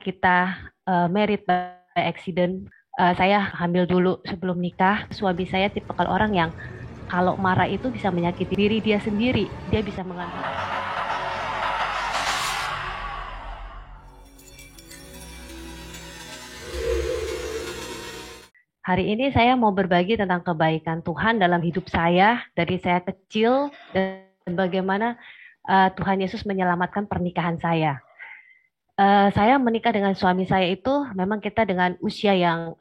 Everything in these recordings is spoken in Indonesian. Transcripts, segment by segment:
kita married by accident. Saya hamil dulu sebelum nikah. Suami saya tipikal orang yang kalau marah itu bisa menyakiti diri dia sendiri. Dia bisa mengambil. Hari ini saya mau berbagi tentang kebaikan Tuhan dalam hidup saya dari saya kecil dan bagaimana Tuhan Yesus menyelamatkan pernikahan saya. Saya menikah dengan suami saya itu memang kita dengan usia yang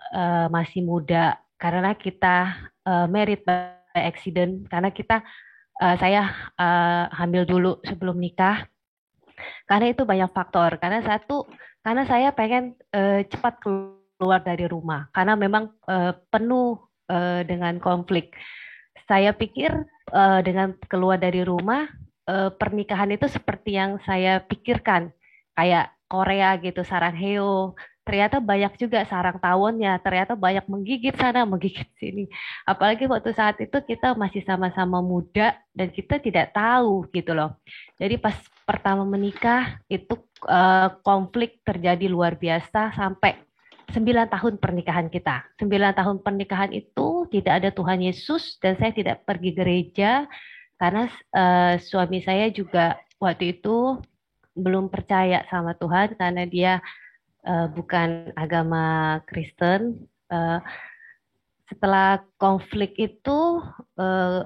masih muda karena kita married by accident karena saya hamil dulu sebelum nikah karena itu banyak faktor karena karena saya pengen cepat keluar dari rumah karena memang penuh dengan konflik. Saya pikir dengan keluar dari rumah pernikahan itu seperti yang saya pikirkan kayak Korea gitu, Sarangheo. Ternyata banyak juga sarang tawonnya, ternyata banyak menggigit sana, menggigit sini. Apalagi waktu saat itu kita masih sama-sama muda dan kita tidak tahu gitu loh. Jadi pas pertama menikah itu konflik terjadi luar biasa sampai 9 tahun pernikahan kita. 9 tahun pernikahan itu tidak ada Tuhan Yesus dan saya tidak pergi gereja karena suami saya juga waktu itu belum percaya sama Tuhan karena dia bukan agama Kristen. Setelah konflik itu eh,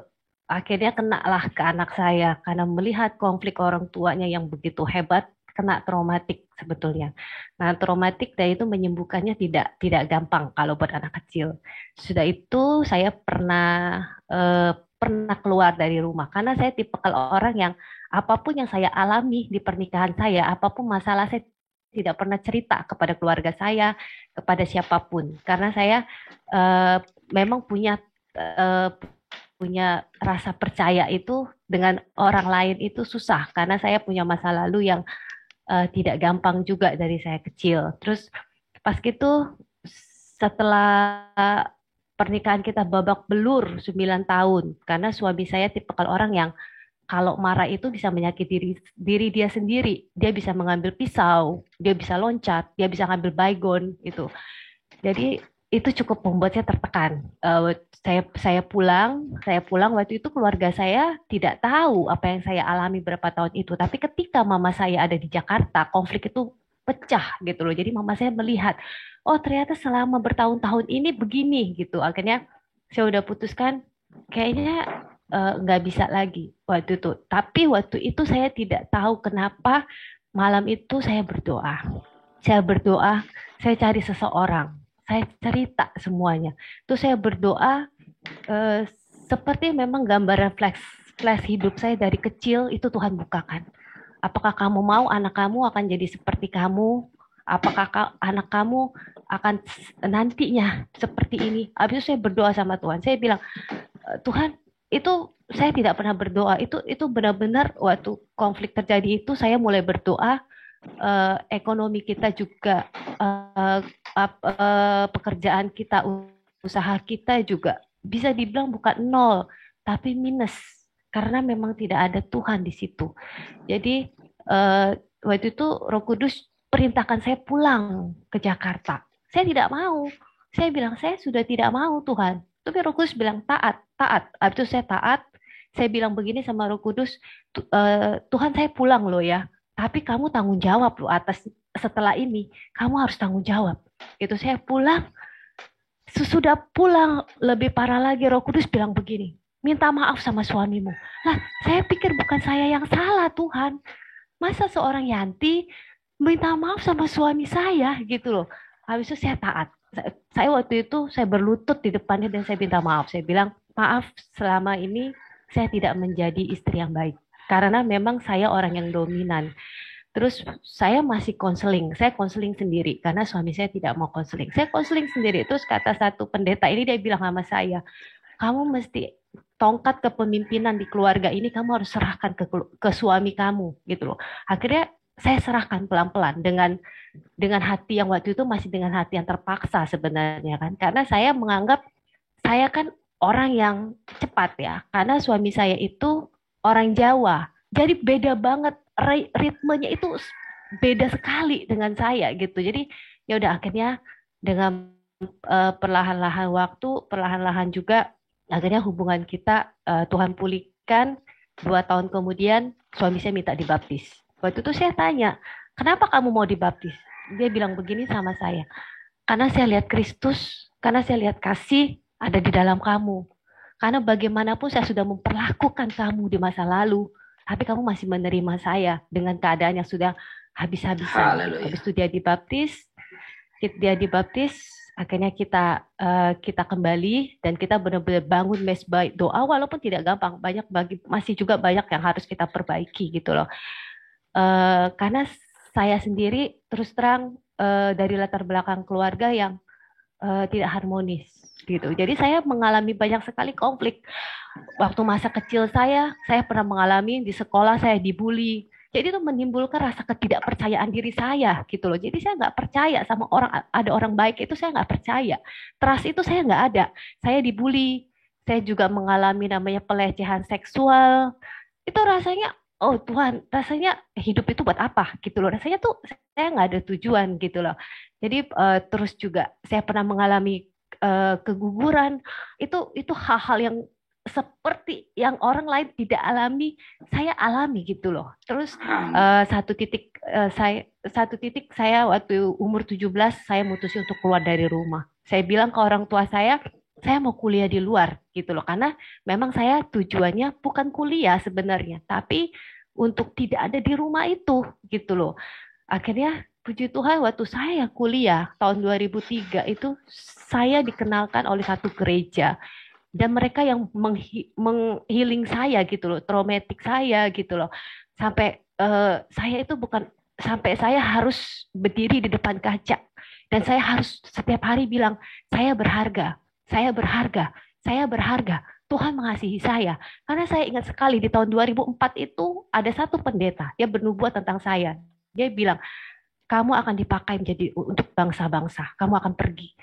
akhirnya kena lah ke anak saya karena melihat konflik orang tuanya yang begitu hebat, kena traumatik sebetulnya. Nah, traumatik dan itu menyembuhkannya tidak gampang kalau buat anak kecil. Sudah itu saya pernah keluar dari rumah karena saya tipikal orang yang apapun yang saya alami di pernikahan saya, apapun masalah saya tidak pernah cerita kepada keluarga saya, kepada siapapun karena saya eh, memang eh, punya rasa percaya itu dengan orang lain itu susah karena saya punya masa lalu yang tidak gampang juga dari saya kecil. Terus pas gitu setelah pernikahan kita babak belur 9 tahun karena suami saya tipikal orang yang kalau marah itu bisa menyakiti diri dia sendiri. Dia bisa mengambil pisau, dia bisa loncat, dia bisa ngambil baygon itu. Jadi itu cukup membuat saya tertekan. Saya pulang waktu itu keluarga saya tidak tahu apa yang saya alami berapa tahun itu. Tapi ketika mama saya ada di Jakarta, konflik itu pecah gitu loh. Jadi mama saya melihat, oh ternyata selama bertahun-tahun ini begini gitu. Akhirnya saya udah putuskan kayaknya nggak bisa lagi waktu itu. Tapi waktu itu saya tidak tahu kenapa malam itu saya berdoa. Saya berdoa, saya cari seseorang, saya cerita semuanya. Terus saya berdoa eh, seperti memang gambaran flash hidup saya dari kecil itu Tuhan bukakan. Apakah kamu mau anak kamu akan jadi seperti kamu? Apakah anak kamu akan nantinya seperti ini? Habis itu saya berdoa sama Tuhan. Saya bilang, Tuhan, itu saya tidak pernah berdoa. Itu benar-benar waktu konflik terjadi itu saya mulai berdoa ekonomi kita juga pekerjaan kita, usaha kita juga bisa dibilang bukan nol, tapi minus karena memang tidak ada Tuhan di situ. Jadi waktu itu Roh Kudus perintahkan saya pulang ke Jakarta. Saya tidak mau. Saya bilang saya sudah tidak mau Tuhan. Tapi Roh Kudus bilang taat, taat. Habis itu saya taat. Saya bilang begini sama Roh Kudus, Tuhan saya pulang loh ya. Tapi kamu tanggung jawab loh atas setelah ini. Kamu harus tanggung jawab. Itu saya pulang. Sesudah pulang lebih parah lagi Roh Kudus bilang begini. Minta maaf sama suamimu. Lah, saya pikir bukan saya yang salah Tuhan. Masa seorang Yanti minta maaf sama suami saya gitu loh. Habis itu saya taat. Saya waktu itu saya berlutut di depannya dan saya minta maaf. Saya bilang, maaf selama ini saya tidak menjadi istri yang baik. Karena memang saya orang yang dominan. Terus saya masih konseling, saya konseling sendiri karena suami saya tidak mau konseling. Saya konseling sendiri. Terus kata satu pendeta ini dia bilang sama saya, kamu mesti tongkat kepemimpinan di keluarga ini kamu harus serahkan ke suami kamu gitu loh. Akhirnya saya serahkan pelan-pelan dengan hati yang waktu itu masih dengan hati yang terpaksa sebenarnya kan. Karena saya menganggap saya kan orang yang cepat ya. Karena suami saya itu orang Jawa. Jadi beda banget ritmenya itu beda sekali dengan saya gitu. Jadi ya udah akhirnya dengan perlahan-lahan waktu, perlahan-lahan juga akhirnya hubungan kita Tuhan pulihkan. 2 tahun kemudian suami saya minta dibaptis. Waktu itu saya tanya, kenapa kamu mau dibaptis? Dia bilang begini sama saya, karena saya lihat Kristus, karena saya lihat kasih ada di dalam kamu. Karena bagaimanapun saya sudah memperlakukan kamu di masa lalu, tapi kamu masih menerima saya dengan keadaan yang sudah habis-habisan. Habis Haleluya. itu dia dibaptis, akhirnya kita kembali dan kita benar-benar bangun mesbah doa walaupun tidak gampang, masih juga banyak yang harus kita perbaiki gitu loh. Karena saya sendiri terus terang dari latar belakang keluarga yang tidak harmonis gitu. Jadi saya mengalami banyak sekali konflik. Waktu masa kecil saya pernah mengalami di sekolah saya dibully. Jadi itu menimbulkan rasa ketidakpercayaan diri saya gitu loh. Jadi saya nggak percaya sama orang, ada orang baik itu saya nggak percaya. Trust itu saya nggak ada. Saya dibully. Saya juga mengalami namanya pelecehan seksual. Itu rasanya, oh Tuhan, rasanya hidup itu buat apa gitu loh. Rasanya tuh saya nggak ada tujuan gitu loh. Jadi terus juga saya pernah mengalami keguguran. Itu hal-hal yang seperti yang orang lain tidak alami, saya alami gitu loh. Terus Amin. satu titik saya waktu umur 17 saya mutusin untuk keluar dari rumah. Saya bilang ke orang tua saya mau kuliah di luar gitu loh. Karena memang saya tujuannya bukan kuliah sebenarnya, tapi untuk tidak ada di rumah itu gitu loh. Akhirnya puji Tuhan waktu saya kuliah tahun 2003 itu saya dikenalkan oleh satu gereja dan mereka yang menghealing saya gitu loh, traumatik saya gitu loh. Sampai saya itu bukan sampai saya harus berdiri di depan kaca dan saya harus setiap hari bilang saya berharga, saya berharga, saya berharga. Tuhan mengasihi saya. Karena saya ingat sekali di tahun 2004 itu ada satu pendeta, dia bernubuat tentang saya. Dia bilang, kamu akan dipakai menjadi untuk bangsa-bangsa. Kamu akan pergi.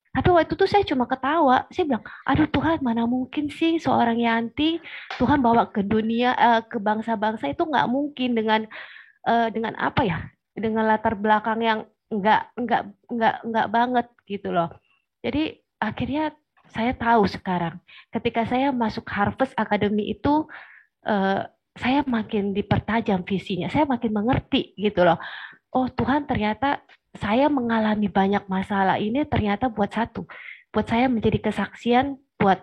Tapi waktu itu saya cuma ketawa. Saya bilang, aduh Tuhan, mana mungkin sih seorang Yanti Tuhan bawa ke dunia, ke bangsa-bangsa itu nggak mungkin dengan apa ya? Dengan latar belakang yang nggak banget gitu loh. Jadi akhirnya saya tahu sekarang, ketika saya masuk Harvest Academy itu, eh, saya makin dipertajam visinya, saya makin mengerti gitu loh. Oh Tuhan, ternyata saya mengalami banyak masalah ini ternyata buat satu, buat saya menjadi kesaksian buat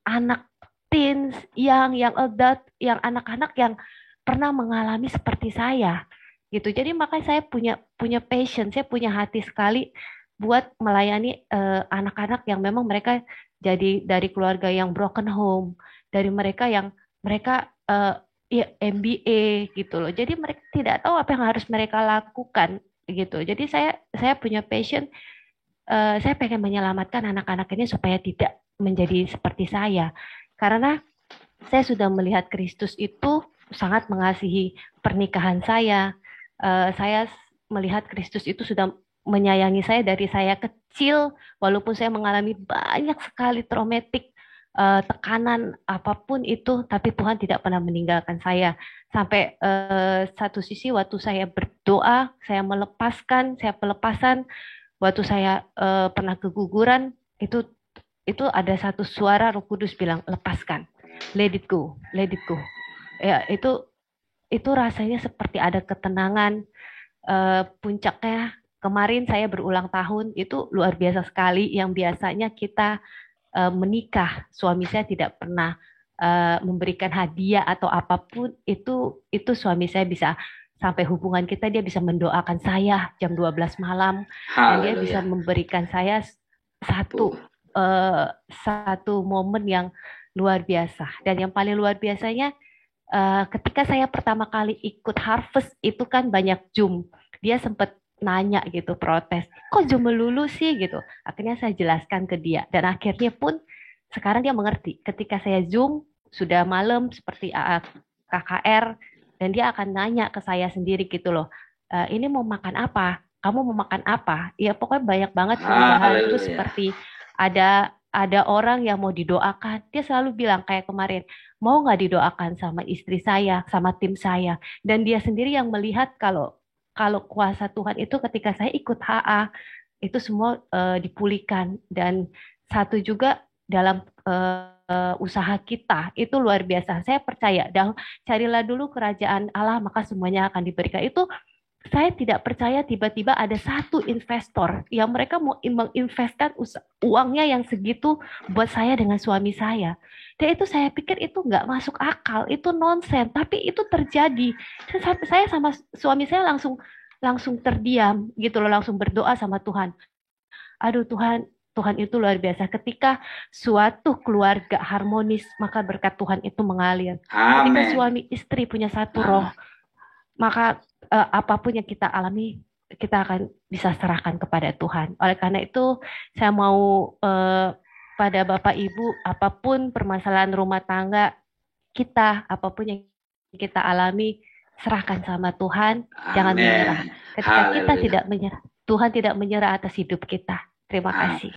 anak teens, yang adult, yang anak-anak yang pernah mengalami seperti saya gitu. Jadi makanya saya punya punya passion, saya punya hati sekali buat melayani anak-anak yang memang mereka jadi dari keluarga yang broken home, dari mereka yang mereka ya, MBA gitu loh. Jadi mereka tidak tahu apa yang harus mereka lakukan gitu. Jadi saya punya passion, saya pengen menyelamatkan anak-anak ini supaya tidak menjadi seperti saya. Karena saya sudah melihat Kristus itu sangat mengasihi pernikahan saya. Saya melihat Kristus itu sudah menyayangi saya dari saya kecil, walaupun saya mengalami banyak sekali traumatik, tekanan apapun itu, tapi Tuhan tidak pernah meninggalkan saya. Sampai satu sisi waktu saya berdoa, saya pelepasan, waktu saya pernah keguguran, itu ada satu suara Roh Kudus bilang, lepaskan, let it go, let it go. Ya, itu rasanya seperti ada ketenangan. Puncaknya kemarin saya berulang tahun itu luar biasa sekali. Yang biasanya kita menikah, suami saya tidak pernah memberikan hadiah atau apapun. Itu suami saya bisa sampai hubungan kita, dia bisa mendoakan saya jam 12 malam dan dia bisa Haleluya. memberikan saya satu Oh, satu momen yang luar biasa. Dan yang paling luar biasanya, ketika saya pertama kali ikut Harvest itu kan banyak Zoom. Dia sempat nanya gitu, protes, kok Zoom melulu sih gitu. Akhirnya saya jelaskan ke dia dan akhirnya pun sekarang dia mengerti. Ketika saya Zoom sudah malam seperti KKR dan dia akan nanya ke saya sendiri gitu loh. Ini mau makan apa? Kamu mau makan apa? Ya pokoknya banyak banget perubahan. Terus haleluya. seperti ada orang yang mau didoakan, dia selalu bilang kayak kemarin, mau nggak didoakan sama istri saya, sama tim saya. Dan dia sendiri yang melihat kalau kalau kuasa Tuhan itu ketika saya ikut HA itu semua dipulihkan. Dan satu juga dalam usaha kita itu luar biasa. Saya percaya, dan carilah dulu kerajaan Allah maka semuanya akan diberikan. Itu saya tidak percaya tiba-tiba ada satu investor yang mereka mau menginvestkan uangnya yang segitu buat saya dengan suami saya. Dan itu saya pikir itu nggak masuk akal, itu nonsens. Tapi itu terjadi. Saya sama suami saya langsung langsung terdiam gitu loh, langsung berdoa sama Tuhan. Aduh Tuhan, Tuhan itu luar biasa. Ketika suatu keluarga harmonis, maka berkat Tuhan itu mengalir. Ketika Amin. suami istri punya satu roh, Amin. maka apapun yang kita alami, kita akan bisa serahkan kepada Tuhan. Oleh karena itu, saya mau pada Bapak Ibu, apapun permasalahan rumah tangga kita, apapun yang kita alami, serahkan sama Tuhan, jangan menyerah. Amin. Ketika kita Haleluya. tidak menyerah, Tuhan tidak menyerah atas hidup kita. Terima Amin. kasih.